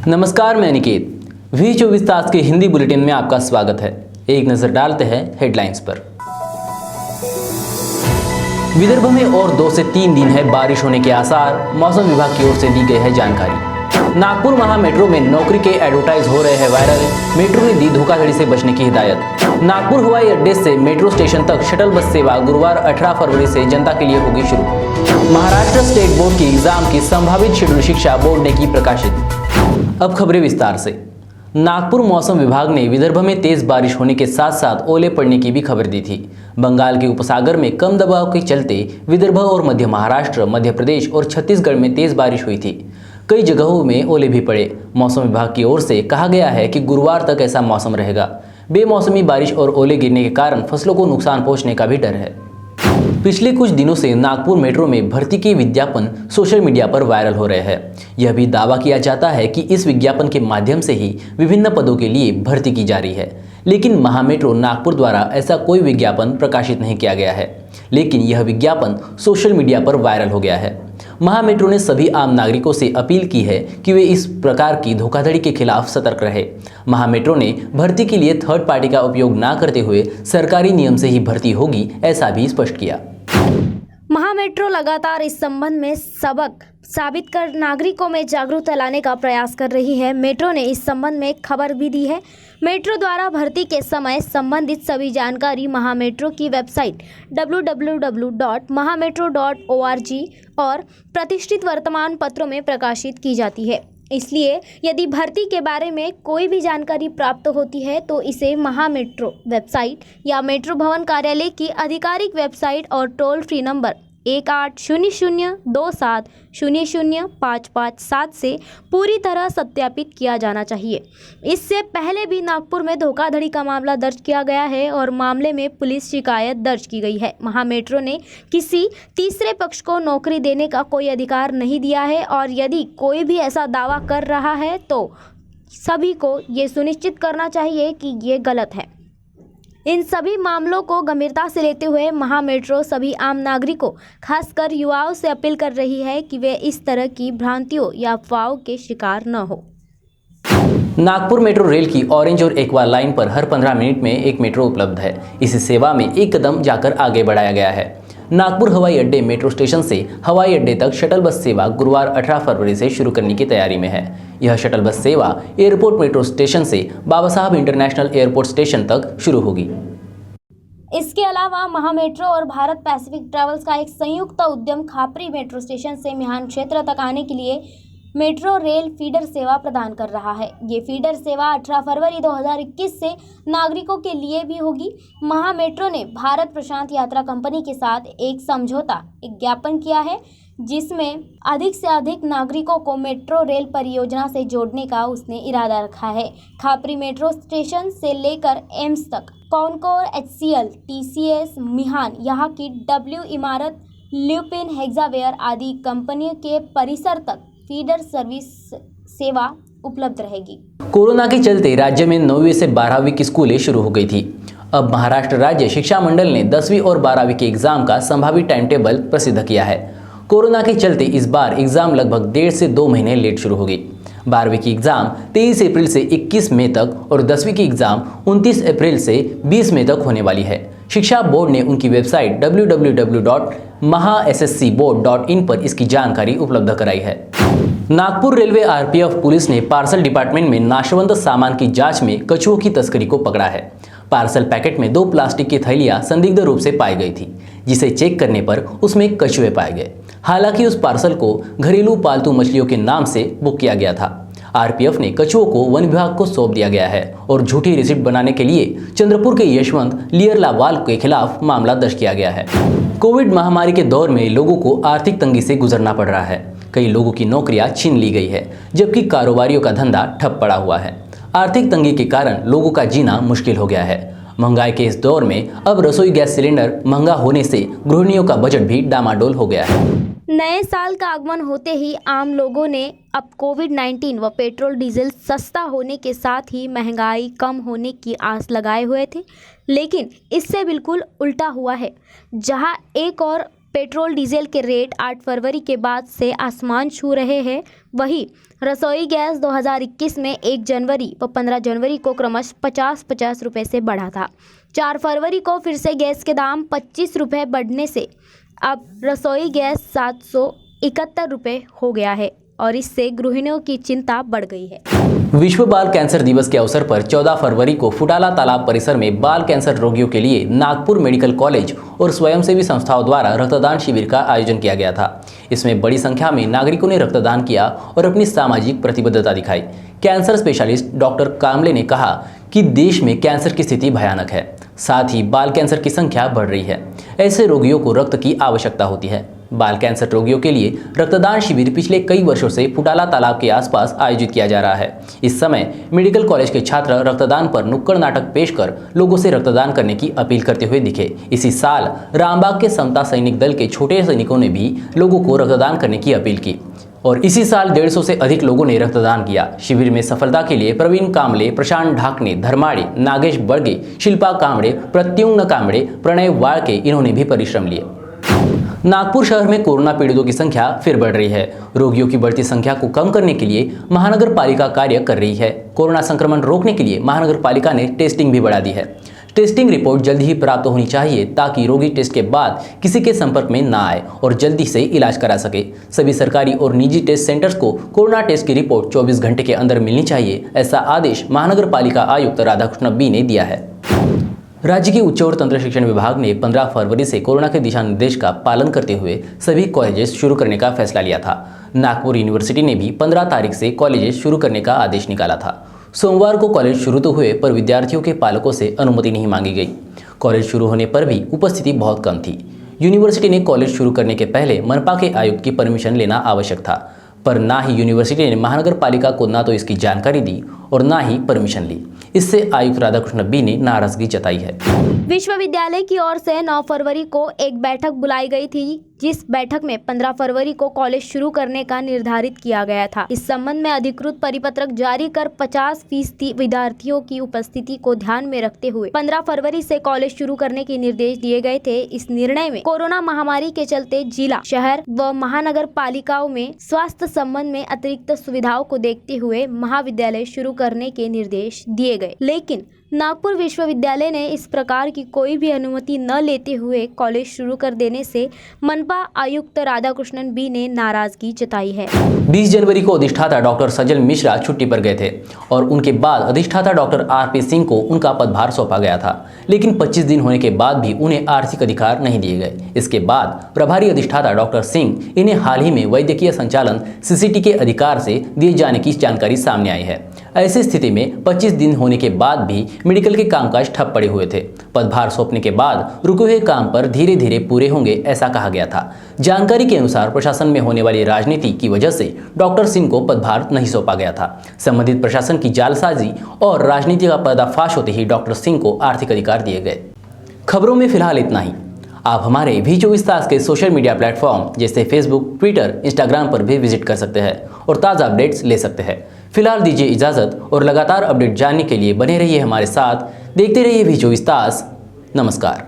नमस्कार, मैं निकेत। V24 तास के हिंदी बुलेटिन में आपका स्वागत है। एक नजर डालते हैं हेडलाइंस पर। विदर्भ में और 2 से 3 दिन है बारिश होने के आसार, मौसम विभाग की ओर से दी गई है जानकारी। नागपुर महा मेट्रो में नौकरी के एडवर्टाइज हो रहे हैं वायरल, मेट्रो ने दी धोखाधड़ी से बचने की हिदायत। नागपुर हवाई अड्डे से मेट्रो स्टेशन तक शटल बस सेवा गुरुवार 18 फरवरी से जनता के लिए होगी शुरू। महाराष्ट्र स्टेट बोर्ड की एग्जाम की संभावित शेड्यूल शिक्षा बोर्ड ने की प्रकाशित। अब खबरें विस्तार से। नागपुर मौसम विभाग ने विदर्भ में तेज बारिश होने के साथ साथ ओले पड़ने की भी खबर दी थी। बंगाल के उपसागर में कम दबाव के चलते विदर्भ और मध्य महाराष्ट्र, मध्य प्रदेश और छत्तीसगढ़ में तेज बारिश हुई थी। कई जगहों में ओले भी पड़े। मौसम विभाग की ओर से कहा गया है कि गुरुवार तक ऐसा मौसम रहेगा। बेमौसमी बारिश और ओले गिरने के कारण फसलों को नुकसान पहुंचने का भी डर है। पिछले कुछ दिनों से नागपुर मेट्रो में भर्ती के विज्ञापन सोशल मीडिया पर वायरल हो रहे हैं। यह भी दावा किया जाता है कि इस विज्ञापन के माध्यम से ही विभिन्न पदों के लिए भर्ती की जा रही है, लेकिन महामेट्रो नागपुर द्वारा ऐसा कोई विज्ञापन प्रकाशित नहीं किया गया है। लेकिन यह विज्ञापन सोशल मीडिया पर वायरल हो गया है। महामेट्रो ने सभी आम नागरिकों से अपील की है कि वे इस प्रकार की धोखाधड़ी के खिलाफ सतर्क रहे। महामेट्रो ने भर्ती के लिए थर्ड पार्टी का उपयोग न करते हुए सरकारी नियम से ही भर्ती होगी, ऐसा भी स्पष्ट किया। महामेट्रो लगातार इस संबंध में सबक साबित कर नागरिकों में जागरूकता लाने का प्रयास कर रही है। मेट्रो ने इस संबंध में एक खबर भी दी है। मेट्रो द्वारा भर्ती के समय संबंधित सभी जानकारी महामेट्रो की वेबसाइट www.mahametro.org और प्रतिष्ठित वर्तमान पत्रों में प्रकाशित की जाती है। इसलिए यदि भर्ती के बारे में कोई भी जानकारी प्राप्त होती है तो इसे महामेट्रो वेबसाइट या मेट्रो भवन कार्यालय की आधिकारिक वेबसाइट और टोल फ्री नंबर 180027000557 से पूरी तरह सत्यापित किया जाना चाहिए। इससे पहले भी नागपुर में धोखाधड़ी का मामला दर्ज किया गया है और मामले में पुलिस शिकायत दर्ज की गई है। महामेट्रो ने किसी तीसरे पक्ष को नौकरी देने का कोई अधिकार नहीं दिया है और यदि कोई भी ऐसा दावा कर रहा है तो सभी को ये सुनिश्चित करना चाहिए कि ये गलत है। इन सभी मामलों को गंभीरता से लेते हुए महामेट्रो सभी आम नागरिकों, खासकर युवाओं से अपील कर रही है कि वे इस तरह की भ्रांतियों या अफवाहों के शिकार न हो। नागपुर मेट्रो रेल की ऑरेंज और एक्वा लाइन पर हर 15 मिनट में एक मेट्रो उपलब्ध है। इस सेवा में एक कदम जाकर आगे बढ़ाया गया है। नागपुर हवाई अड्डे मेट्रो स्टेशन से हवाई अड्डे तक शटल बस सेवा गुरुवार 18 फरवरी से शुरू करने की तैयारी में है। यह शटल बस सेवा एयरपोर्ट मेट्रो स्टेशन से बाबा साहब इंटरनेशनल एयरपोर्ट स्टेशन तक शुरू होगी। इसके अलावा महामेट्रो और भारत पैसिफिक ट्रैवल्स का एक संयुक्त उद्यम खापरी मेट्रो स्टेशन से मिहान क्षेत्र तक आने के लिए मेट्रो रेल फीडर सेवा प्रदान कर रहा है। ये फीडर सेवा 18 फरवरी 2021 से नागरिकों के लिए भी होगी। महामेट्रो ने भारत प्रशांत यात्रा कंपनी के साथ एक समझौता ज्ञापन किया है, जिसमें अधिक से अधिक नागरिकों को मेट्रो रेल परियोजना से जोड़ने का उसने इरादा रखा है। खापरी मेट्रो स्टेशन से लेकर एम्स तक कॉनकोर, HCL, TCS, मिहान, यहाँ की W इमारत, ल्यूपिन, हेक्सावेयर आदि कंपनियों के परिसर तक फीडर सर्विस सेवा उपलब्ध रहेगी। कोरोना के चलते राज्य में 9वीं से 12वीं की स्कूलें शुरू हो गई थी। अब महाराष्ट्र राज्य शिक्षा मंडल ने 10वीं और 12वीं के एग्जाम का संभावित टाइम टेबल प्रसिद्ध किया है। कोरोना के चलते इस बार एग्जाम लगभग 1.5 से 2 महीने लेट शुरू होगी। 12वीं की एग्जाम 23 अप्रैल से 21 मई तक और 10वीं की एग्जाम 29 अप्रैल से 20 मई तक होने वाली है। शिक्षा बोर्ड ने उनकी वेबसाइट www.mahasscboard.in पर इसकी जानकारी उपलब्ध कराई है। नागपुर रेलवे RPF पुलिस ने पार्सल डिपार्टमेंट में नाशवंत सामान की जांच में कछुओं की तस्करी को पकड़ा है। पार्सल पैकेट में 2 प्लास्टिक की थैलियां संदिग्ध रूप से पाई गई थी, जिसे चेक करने पर उसमें कछुए पाए गए। हालांकि उस पार्सल को घरेलू पालतू मछलियों के नाम से बुक किया गया था। RPF ने कछुओं को वन विभाग को सौंप दिया गया है और झूठी रिसिप्ट बनाने के लिए चंद्रपुर के यशवंत लियरलावाल के खिलाफ मामला दर्ज किया गया है। कोविड महामारी के दौर में लोगों को आर्थिक तंगी से गुजरना पड़ रहा है। कई लोगों की नौकरियां छीन ली गई है, जबकि कारोबारियों का धंधा ठप पड़ा हुआ है। आर्थिक तंगी के कारण लोगों का जीना मुश्किल हो गया है। महंगाई के इस दौर में अब रसोई गैस सिलेंडर महंगा होने से गृहिणियों का बजट भी डामाडोल हो गया है। नए साल का आगमन होते ही आम लोगों ने अब कोविड-19 व पेट्रोल डीजल सस्ता होने के साथ ही महंगाई कम होने की आस लगाए हुए थे, लेकिन इससे बिल्कुल उल्टा हुआ है। जहां एक और पेट्रोल डीजल के रेट 8 फरवरी के बाद से आसमान छू रहे हैं। वहीं रसोई गैस 2021 में 1 जनवरी व 15 जनवरी को क्रमशः 50-50 रुपये से बढ़ा था। 4 फरवरी को फिर से गैस के दाम 25 रुपये बढ़ने से अब रसोई गैस 771 रुपये हो गया है और इससे गृहिणियों की चिंता बढ़ गई है। विश्व बाल कैंसर दिवस के अवसर पर 14 फरवरी को फुटाला तालाब परिसर में बाल कैंसर रोगियों के लिए नागपुर मेडिकल कॉलेज और स्वयंसेवी संस्थाओं द्वारा रक्तदान शिविर का आयोजन किया गया था। इसमें बड़ी संख्या में नागरिकों ने रक्तदान किया और अपनी सामाजिक प्रतिबद्धता दिखाई। कैंसर स्पेशलिस्ट डॉक्टर कामले ने कहा कि देश में कैंसर की स्थिति भयानक है, साथ ही बाल कैंसर की संख्या बढ़ रही है। ऐसे रोगियों को रक्त की आवश्यकता होती है। बाल कैंसर रोगियों के लिए रक्तदान शिविर पिछले कई वर्षों से फुटाला तालाब के आसपास आयोजित किया जा रहा है। इस समय मेडिकल कॉलेज के छात्र रक्तदान पर नुक्कड़ नाटक पेश कर लोगों से रक्तदान करने की अपील करते हुए दिखे। इसी साल रामबाग के समता सैनिक दल के छोटे सैनिकों ने भी लोगों को रक्तदान करने की अपील की और इसी साल 150 से अधिक लोगों ने रक्तदान किया। शिविर में सफलता के लिए प्रवीण कामले, प्रशांत ढाकने, धर्माड़े, नागेश बड़गे, शिल्पा कामड़े, प्रत्युंग कामड़े, प्रणय वाड़के इन्होंने भी परिश्रम लिए। नागपुर शहर में कोरोना पीड़ितों की संख्या फिर बढ़ रही है। रोगियों की बढ़ती संख्या को कम करने के लिए महानगर पालिका कार्य कर रही है। कोरोना संक्रमण रोकने के लिए महानगर पालिका ने टेस्टिंग भी बढ़ा दी है। टेस्टिंग रिपोर्ट जल्दी ही प्राप्त होनी चाहिए ताकि रोगी टेस्ट के बाद किसी के संपर्क में ना आए और जल्दी से इलाज करा सके। सभी सरकारी और निजी टेस्ट सेंटर्स को कोरोना टेस्ट की रिपोर्ट 24 घंटे के अंदर मिलनी चाहिए, ऐसा आदेश महानगर पालिका आयुक्त राधाकृष्ण बी ने दिया है। राज्य के उच्च और तंत्र शिक्षण विभाग ने 15 फरवरी से कोरोना के दिशा निर्देश का पालन करते हुए सभी कॉलेजेस शुरू करने का फैसला लिया था। नागपुर यूनिवर्सिटी ने भी 15 तारीख से कॉलेजेस शुरू करने का आदेश निकाला था। सोमवार को कॉलेज शुरू तो हुए पर विद्यार्थियों के पालकों से अनुमति नहीं मांगी गई। कॉलेज शुरू होने पर भी उपस्थिति बहुत कम थी। यूनिवर्सिटी ने कॉलेज शुरू करने के पहले मनपा के आयुक्त की परमिशन लेना आवश्यक था, पर ना ही यूनिवर्सिटी ने महानगर पालिका को ना तो इसकी जानकारी दी और ना ही परमिशन ली। इससे आयुक्त राधाकृष्ण बी ने नाराजगी जताई है। विश्वविद्यालय की ओर से 9 फरवरी को एक बैठक बुलाई गई थी, जिस बैठक में 15 फरवरी को कॉलेज शुरू करने का निर्धारित किया गया था। इस संबंध में अधिकृत परिपत्रक जारी कर 50% विद्यार्थियों की उपस्थिति को ध्यान में रखते हुए 15 फरवरी से कॉलेज शुरू करने के निर्देश दिए गए थे। इस निर्णय में कोरोना महामारी के चलते जिला, शहर व महानगर पालिकाओं में स्वास्थ्य संबंध में अतिरिक्त सुविधाओं को देखते हुए महाविद्यालय शुरू करने के निर्देश दिए गए, लेकिन नागपुर विश्वविद्यालय ने इस प्रकार की कोई भी अनुमति न लेते हुए कॉलेज शुरू कर देने से मनपा आयुक्त राधाकृष्णन बी ने नाराजगी जताई है। 20 जनवरी को अधिष्ठाता डॉक्टर सजल मिश्रा छुट्टी पर गए थे और उनके बाद अधिष्ठाता डॉक्टर आरपी सिंह को उनका पदभार सौंपा गया था, लेकिन 25 दिन होने के बाद भी उन्हें आर्थिक अधिकार नहीं दिए गए। इसके बाद प्रभारी अधिष्ठाता डॉक्टर सिंह इन्हें हाल ही में वैद्यकीय संचालन सीसीटी के अधिकार से दिए जाने की जानकारी सामने आई है। ऐसी स्थिति में 25 दिन होने के बाद भी मेडिकल के कामकाज ठप पड़े हुए थे। पदभार सौंपने के बाद रुके हुए काम पर धीरे धीरे पूरे होंगे, ऐसा कहा गया था। जानकारी के अनुसार प्रशासन में होने वाली राजनीति की वजह से डॉक्टर सिंह को पदभार नहीं सौंपा गया था। संबंधित प्रशासन की जालसाजी और राजनीति का पर्दाफाश होते ही डॉक्टर सिंह को आर्थिक अधिकार दिए गए। खबरों में फिलहाल इतना ही। आप हमारे V24 तास के सोशल मीडिया प्लेटफॉर्म जैसे फेसबुक, ट्विटर, इंस्टाग्राम पर भी विजिट कर सकते हैं और ताज़ा अपडेट्स ले सकते हैं। फिलहाल दीजिए इजाज़त और लगातार अपडेट जानने के लिए बने रहिए हमारे साथ। देखते रहिए V24 तास। नमस्कार।